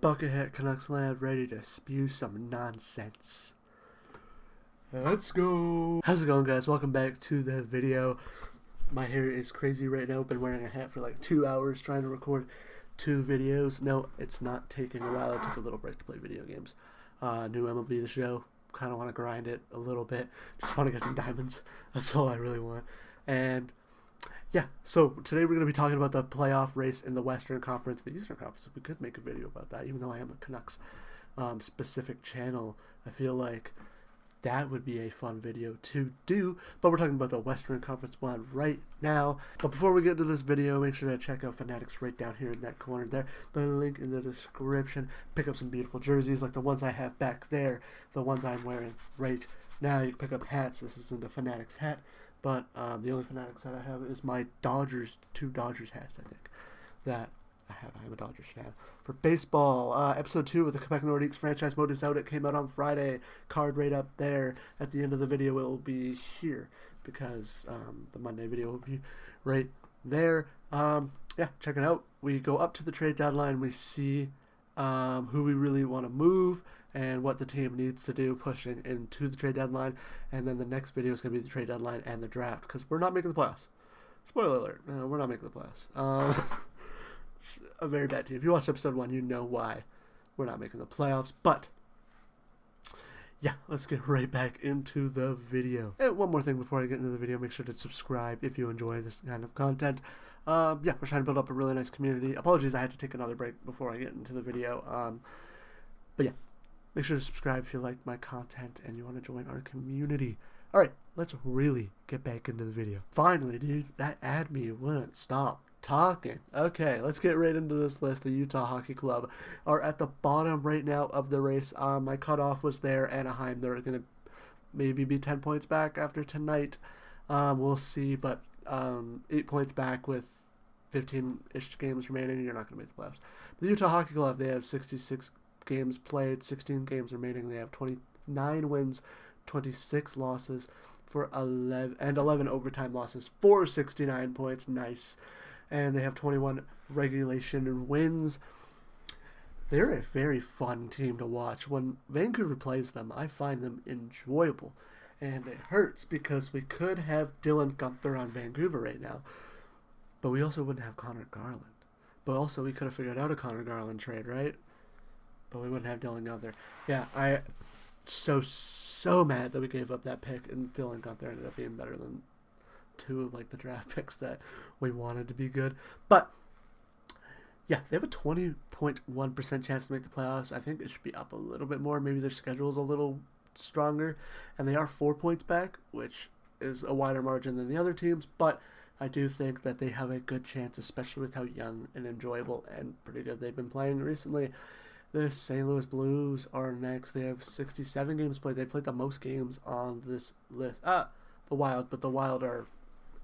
Buckethead Canucks land, ready to spew some nonsense. Let's go. How's it going, guys? Welcome back to the video. My hair is crazy right now. I've been wearing a hat for like 2 hours trying to record 2 videos. No, it's not taking a while. I took a little break to play video games. New MLB The Show. Kind of want to grind it a little bit. Just want to get some diamonds. That's all I really want. And yeah, so today we're going to be talking about the playoff race in the Western Confernce, the Eastern Conference. We could make a video about that, even though I am a Canucks specific channel. I feel like that would be a fun video to do, but we're talking about the Western Confernce one right now. But before we get into this video, make sure to check out Fanatics right down here in that corner there. The link in the description. Pick up some beautiful jerseys like the ones I have back there, the ones I'm wearing right now. You can pick up hats. This isn't a Fanatics hat, but the only Fanatics hat I have is my Dodgers, 2 Dodgers hats, I think, that I have. I'm a Dodgers fan. For baseball, episode 2 of the Quebec Nordiques franchise mode is out. It came out on Friday. Card right up there. At the end of the video, it will be here because the Monday video will be right there. Yeah, check it out. We go up to the trade deadline. We see who we really want to move and what the team needs to do pushing into the trade deadline. And then the next video is going to be the trade deadline and the draft because we're not making the playoffs. Spoiler alert. We're not making the playoffs. A very bad team. If you watched episode 1, you know why we're not making the playoffs. But yeah, let's get right back into the video. And one more thing before I get into the video, make sure to subscribe if you enjoy this kind of content. Yeah, we're trying to build up a really nice community. Apologies, I had to take another break before I get into the video. But yeah, make sure to subscribe if you like my content and you want to join our community. All right, let's really get back into the video. Finally, dude, that ad me wouldn't stop talking. Okay, let's get right into this list. The Utah Hockey Club are at the bottom right now of the race. My cutoff was there. Anaheim, they're going to maybe be 10 points back after tonight. We'll see, but 8 points back with 15-ish games remaining. You're not going to make the playoffs. The Utah Hockey Club, they have 66 games played, 16 games remaining. They have 29 wins, 26 losses for 11 overtime losses for 69 points. Nice. And they have 21 regulation wins. They're a very fun team to watch. When Vancouver plays them, I find them enjoyable. And it hurts because we could have Dylan Guenther on Vancouver right now. But we also wouldn't have Connor Garland. But also we could have figured out a Connor Garland trade, right? But we wouldn't have Dylan Guenther. Yeah, I so mad that we gave up that pick and Dylan Guenther ended up being better than 2 of like the draft picks that we wanted to be good. But yeah, they have a 20.1% chance to make the playoffs. I think it should be up a little bit more. Maybe their schedule is a little stronger, and they are 4 points back, which is a wider margin than the other teams. But I do think that they have a good chance, especially with how young and enjoyable and pretty good they've been playing recently. The St. Louis Blues are next. They have 67 games played. They played the most games on this list. The Wild, but the Wild are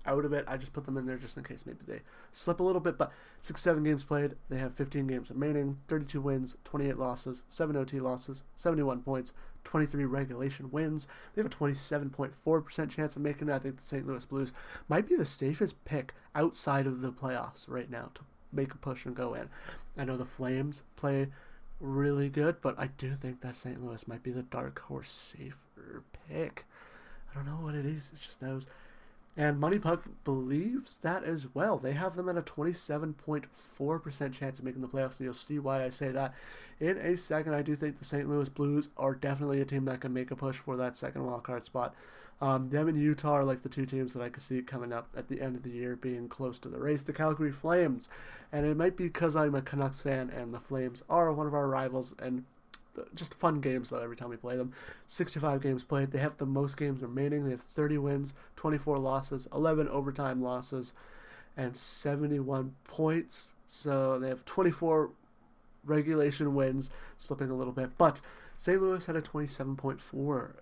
out of it. I just put them in there just in case maybe they slip a little bit, but 67 games played. They have 15 games remaining, 32 wins, 28 losses, 7 OT losses, 71 points, 23 regulation wins. They have a 27.4% chance of making it. I think the St. Louis Blues might be the safest pick outside of the playoffs right now to make a push and go in. I know the Flames play really good, but I do think that St. Louis might be the dark horse safer pick. I don't know what it is. It's just those. And Money Puck believes that as well. They have them at a 27.4% chance of making the playoffs, and you'll see why I say that in a second. I do think the St. Louis Blues are definitely a team that can make a push for that second wildcard spot. Them and Utah are like the 2 teams that I could see coming up at the end of the year being close to the race. The Calgary Flames, and it might be because I'm a Canucks fan and the Flames are one of our rivals, and just fun games though every time we play them. 65 games played. They have the most games remaining. They have 30 wins, 24 losses, 11 overtime losses, and 71 points. So they have 24 regulation wins, slipping a little bit. But St. Louis had a 27.4.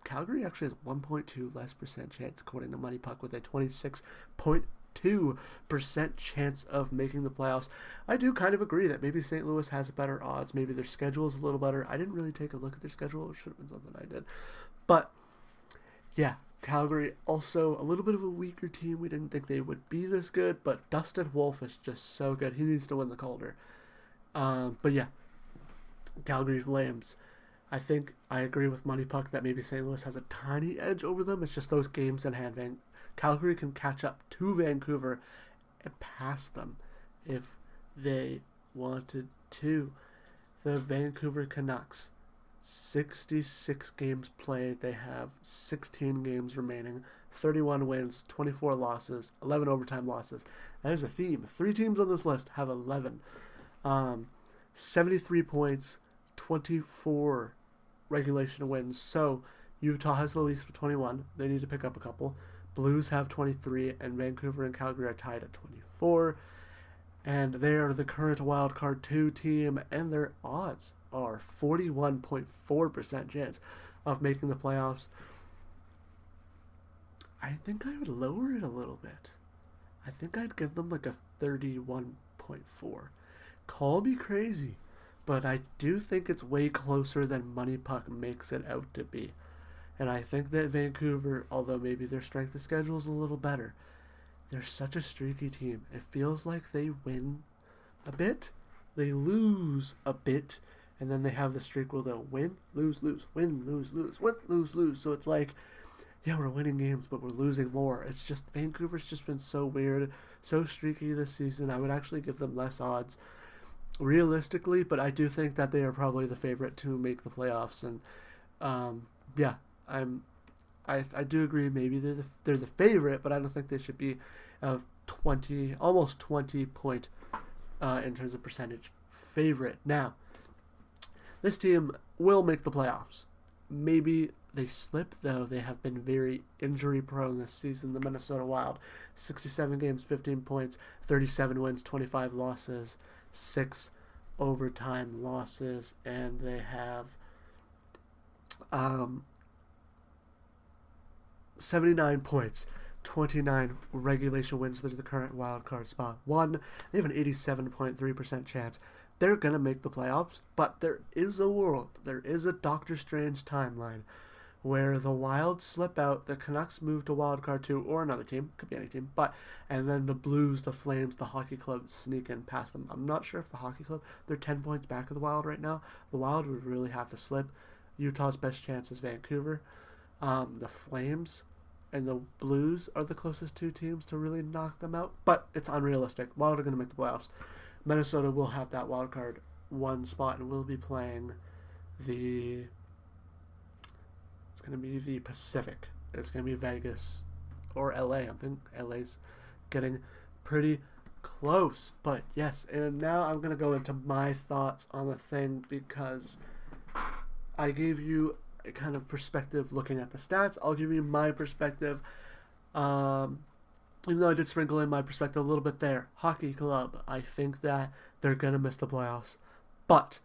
Calgary actually has 1.2 less percent chance according to Money Puck with a 26.2% chance of making the playoffs. I do kind of agree that maybe St. Louis has better odds. Maybe their schedule is a little better. I didn't really take a look at their schedule. It should have been something I did. But yeah, Calgary also a little bit of a weaker team. We didn't think they would be this good, but Dustin Wolf is just so good. He needs to win the Calder. But yeah, Calgary Flames. I think I agree with Money Puck that maybe St. Louis has a tiny edge over them. It's just those games in hand. Calgary can catch up to Vancouver and pass them if they wanted to. The Vancouver Canucks, 66 games played. They have 16 games remaining, 31 wins, 24 losses, 11 overtime losses. That is a theme. 3 teams on this list have 11. 73 points, 24 regulation wins. So Utah has the least with 21. They need to pick up a couple. Blues have 23, and Vancouver and Calgary are tied at 24. And they are the current wildcard 2 team, and their odds are 41.4% chance of making the playoffs. I think I would lower it a little bit. I think I'd give them like a 31.4. Call me crazy, but I do think it's way closer than Money Puck makes it out to be. And I think that Vancouver, although maybe their strength of schedule is a little better, they're such a streaky team. It feels like they win a bit, they lose a bit, and then they have the streak where they'll win, lose, win, lose, win, lose. So it's like, yeah, we're winning games, but we're losing more. It's just, Vancouver's just been so weird, so streaky this season. I would actually give them less odds realistically, but I do think that they are probably the favorite to make the playoffs. And yeah, I do agree. Maybe they're the favorite, but I don't think they should be almost 20 point in terms of percentage favorite. Now, this team will make the playoffs. Maybe they slip, though. They have been very injury prone this season. The Minnesota Wild, 67 games, 15 points, 37 wins, 25 losses, 6 overtime losses, and they have 79 points, 29 regulation wins. They're the current wild card spot 1. They have an 87.3% chance. They're going to make the playoffs, but there is a world, there is a Doctor Strange timeline where the Wild slip out, the Canucks move to wild card 2, or another team, could be any team, and then the Blues, the Flames, the Hockey Club sneak in past them. I'm not sure if the Hockey Club, they're 10 points back of the Wild right now. The Wild would really have to slip. Utah's best chance is Vancouver. The Flames and the Blues are the closest 2 teams to really knock them out, but it's unrealistic. Wild are going to make the playoffs. Minnesota will have that wild card 1 spot and will be playing it's going to be the Pacific. It's going to be Vegas or LA. I think LA's getting pretty close, but yes. And now I'm going to go into my thoughts on the thing, because I gave you a kind of perspective looking at the stats. I'll give you my perspective. Even though I did sprinkle in my perspective a little bit there. Hockey Club, I think that they're going to miss the playoffs. But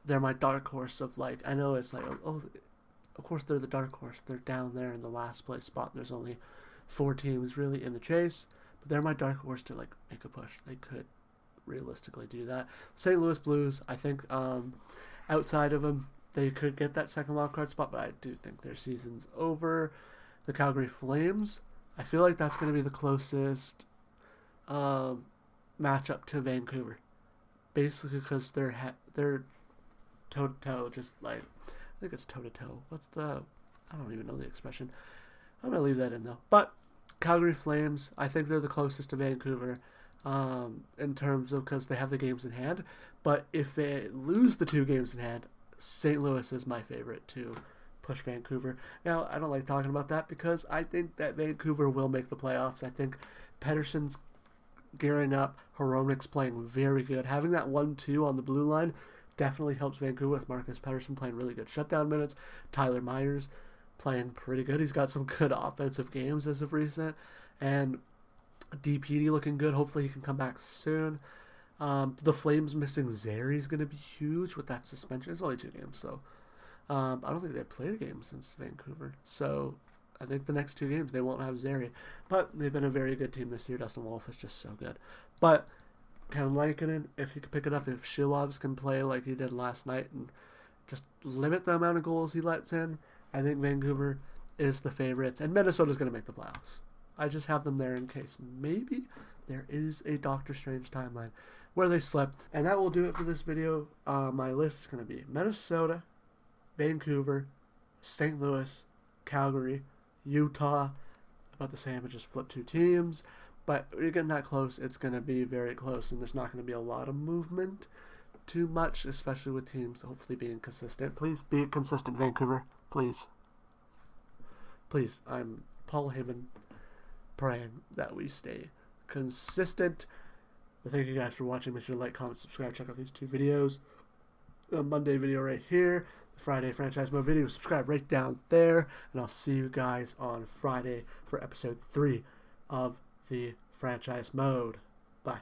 they're my dark horse of, like, I know it's like, oh, of course they're the dark horse. They're down there in the last place spot. There's only 4 teams really in the chase. But they're my dark horse to, like, make a push. They could realistically do that. St. Louis Blues, I think outside of them, they could get that second wild card spot, but I do think their season's over. The Calgary Flames, I feel like that's going to be the closest matchup to Vancouver. Basically because they're toe-to-toe, just like, I think it's toe-to-toe. I don't even know the expression. I'm going to leave that in, though. But Calgary Flames, I think they're the closest to Vancouver in terms of, because they have the games in hand. But if they lose the 2 games in hand, St. Louis is my favorite to push Vancouver. Now, I don't like talking about that because I think that Vancouver will make the playoffs. I think Pettersson's gearing up. Hronik's playing very good. Having that 1-2 on the blue line definitely helps Vancouver, with Marcus Pettersson playing really good shutdown minutes. Tyler Myers playing pretty good. He's got some good offensive games as of recent. And DPD looking good. Hopefully he can come back soon. The Flames missing Zary is going to be huge with that suspension. It's only 2 games, so I don't think they've played a game since Vancouver. So I think the next 2 games they won't have Zary. But they've been a very good team this year. Dustin Wolf is just so good. But Kevin Lankinen, if he can pick it up, if Shilovs can play like he did last night and just limit the amount of goals he lets in, I think Vancouver is the favorites. And Minnesota's going to make the playoffs. I just have them there in case maybe there is a Doctor Strange timeline where they slept. And that will do it for this video. My list is going to be Minnesota, Vancouver, St. Louis, Calgary, Utah. About the same, I just flipped 2 teams. But you're getting that close. It's going to be very close, and there's not going to be a lot of movement too much, especially with teams hopefully being consistent. Please be consistent, Vancouver. Please. Please. I'm Paul Heyman, praying that we stay consistent. But thank you guys for watching. Make sure to like, comment, subscribe. Check out these 2 videos. The Monday video right here. The Friday franchise mode video. Subscribe right down there. And I'll see you guys on Friday for episode 3 of the franchise mode. Bye.